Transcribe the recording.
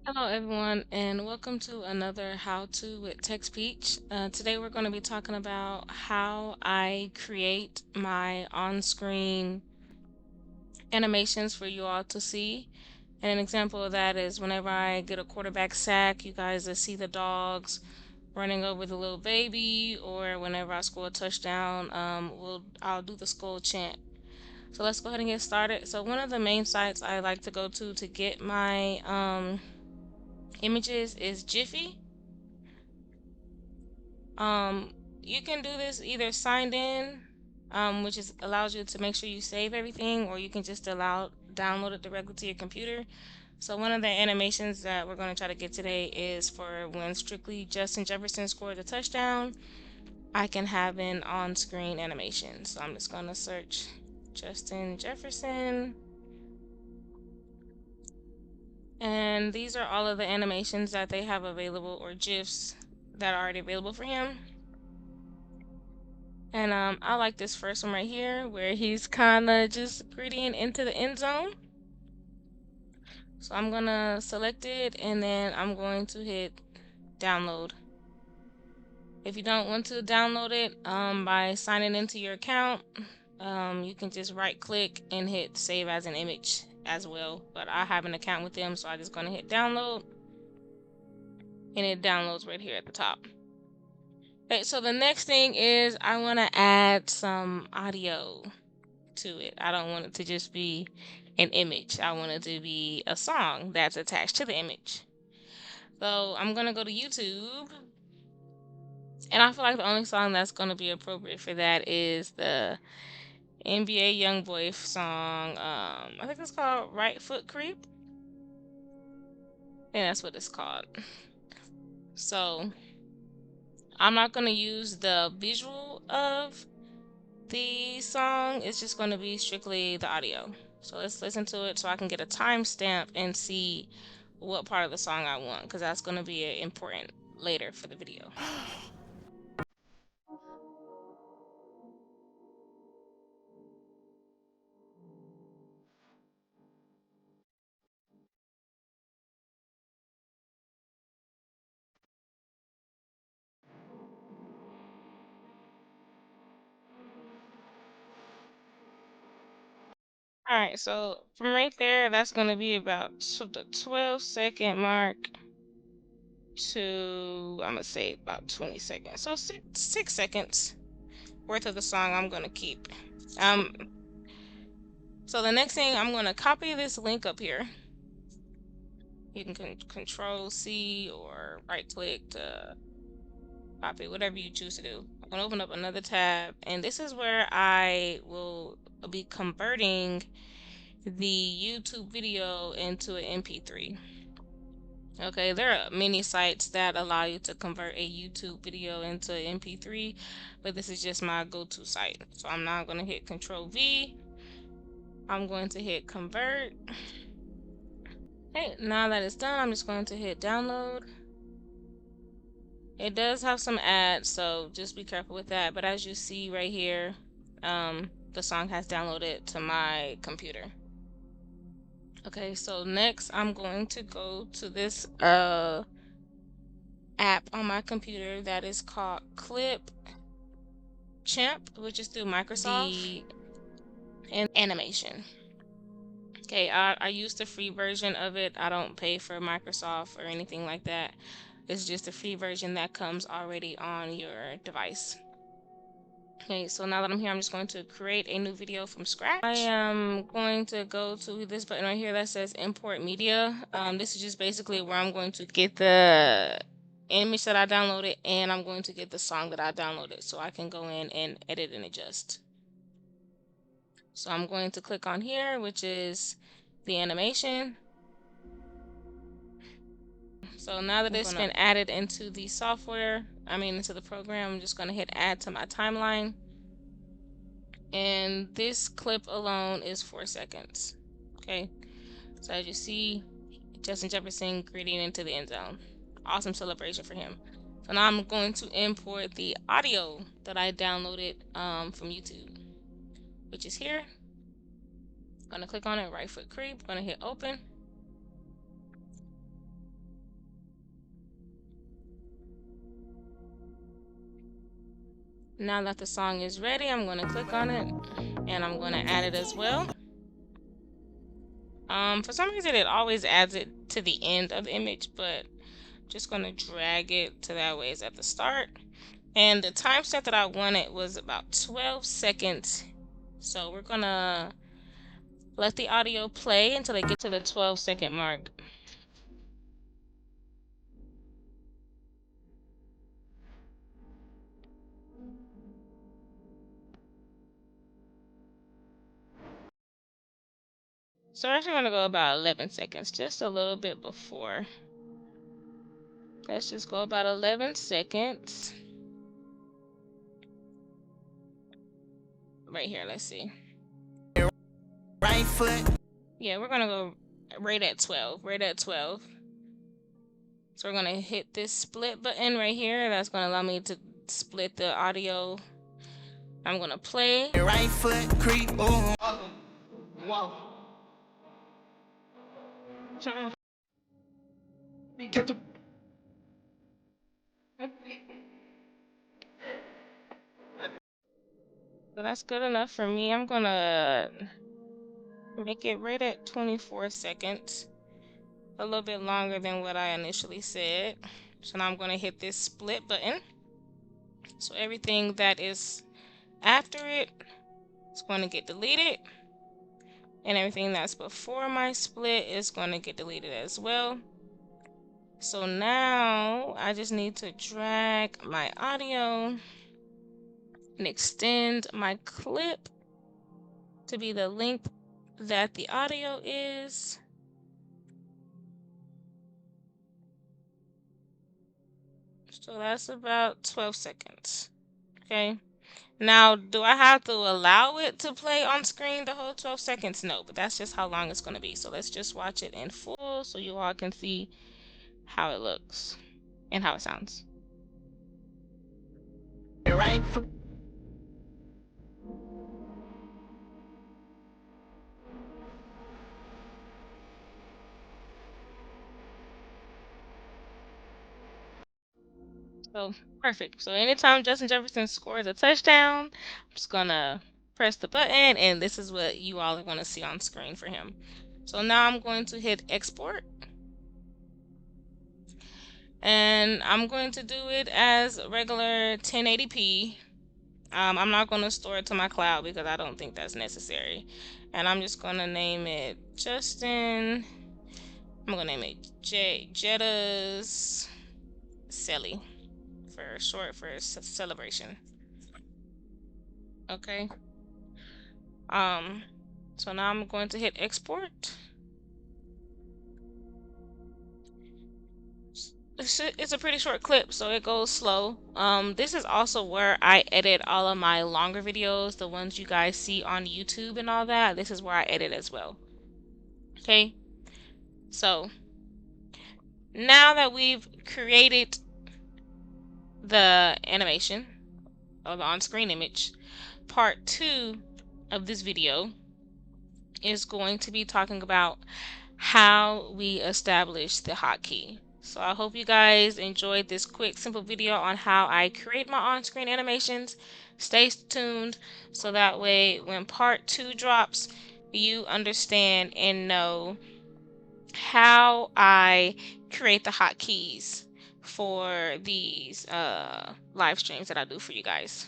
Hello, everyone, and welcome to another How To with Text Peach. Today, we're going to be talking about how I create my on screen animations for you all to see. And an example of that is whenever I get a quarterback sack, you guys will see the dogs running over the little baby, or whenever I score a touchdown, I'll do the skull chant. So let's go ahead and get started. So one of the main sites I like to go to get my images is Jiffy. Um, you can do this either signed in, which is allows you to make sure you save everything, or you can just download it directly to your computer. So one of the animations that we're going to try to get today is for when strictly Justin Jefferson scored a touchdown, I can have an on-screen animation. So I'm just going to search Justin Jefferson, and these are all of the animations that they have available, or GIFs that are already available for him. And I like this first one right here where he's kind of just grittying into the end zone. So I'm gonna select it and then I'm going to hit download. If you don't want to download it by signing into your account, you can just right click and hit save as an image as well. But I have an account with them, so I'm just gonna hit download and it downloads right here at the top. Okay, so the next thing is I want to add some audio to it. I don't want it to just be an image. I want it to be a song that's attached to the image. So I'm gonna go to YouTube, and I feel like the only song that's gonna be appropriate for that is the NBA YoungBoy song. I think it's called Right Foot Creep. And that's what it's called. So I'm not gonna use the visual of the song. It's just gonna be strictly the audio. So let's listen to it so I can get a timestamp and see what part of the song I want, because that's going to be important later for the video. All right, so from right there, that's going to be about the 12-second mark to, I'm going to say about 20 seconds. So 6 seconds worth of the song I'm going to keep. Um, so the next thing, I'm going to copy this link up here. You can control C or right click to copy, whatever you choose to do. I'm gonna open up another tab, and this is where I will be converting the YouTube video into an MP3. Okay, there are many sites that allow you to convert a YouTube video into an MP3, but this is just my go-to site. So I'm now going to hit Control V. I'm going to hit convert. Okay, now that it's done, I'm just going to hit download. It does have some ads, so just be careful with that. But as you see right here, the song has downloaded to my computer. Okay, so next I'm going to go to this app on my computer that is called Clip Champ, which is through Microsoft, and animation. Okay, I use the free version of it. I don't pay for Microsoft or anything like that. It's just a free version that comes already on your device. Okay, so now that I'm here, I'm just going to create a new video from scratch. I am going to go to this button right here that says import media. This is just basically where I'm going to get the image that I downloaded, and I'm going to get the song that I downloaded so I can go in and edit and adjust. So I'm going to click on here, which is the animation. So now that it's been added into the software, into the program, I'm just going to hit add to my timeline. And this clip alone is 4 seconds. Okay, so as you see, Justin Jefferson gritting into the end zone. Awesome celebration for him. So now I'm going to import the audio that I downloaded from YouTube, which is here. I'm gonna click on it, right foot creep, gonna hit open. Now that the song is ready, I'm going to click on it and I'm going to add it as well. For some reason it always adds it to the end of the image, but I'm just going to drag it to that way it's at the start. And the timestamp that I wanted was about 12 seconds. So we're going to let the audio play until it gets to the 12-second mark. So we're actually going to go about 11 seconds, just a little bit before. Let's just go about 11 seconds. Right here, let's see. Right foot. Yeah, we're going to go right at 12. Right at 12. So we're going to hit this split button right here. That's going to allow me to split the audio. I'm going to play. Right foot creep. Oh. Whoa. Get the... So that's good enough for me. I'm going to make it right at 24 seconds. A little bit longer than what I initially said. So now I'm going to hit this split button. So everything that is after it is going to get deleted. And everything that's before my split is going to get deleted as well. So now I just need to drag my audio and extend my clip to be the length that the audio is. So that's about 12 seconds. Okay. Now, do I have to allow it to play on screen the whole 12 seconds? No, but that's just how long it's going to be. So let's just watch it in full so you all can see how it looks and how it sounds. Right. So, perfect. So anytime Justin Jefferson scores a touchdown, I'm just gonna press the button and this is what you all are gonna see on screen for him. So now I'm going to hit export. And I'm going to do it as regular 1080p. I'm not going to store it to my cloud because I don't think that's necessary. And I'm just going to name it Justin. I'm going to name it Jetta's Celly for short for celebration. Okay. So now I'm going to hit export. It's a pretty short clip, so it goes slow. This is also where I edit all of my longer videos, the ones you guys see on YouTube and all that. This is where I edit as well. Okay. So now that we've created the animation or the on-screen image, part 2 of this video is going to be talking about how we establish the hotkey. So I hope you guys enjoyed this quick, simple video on how I create my on-screen animations. Stay tuned so that way when part 2 drops, you understand and know how I create the hotkeys for these live streams that I do for you guys.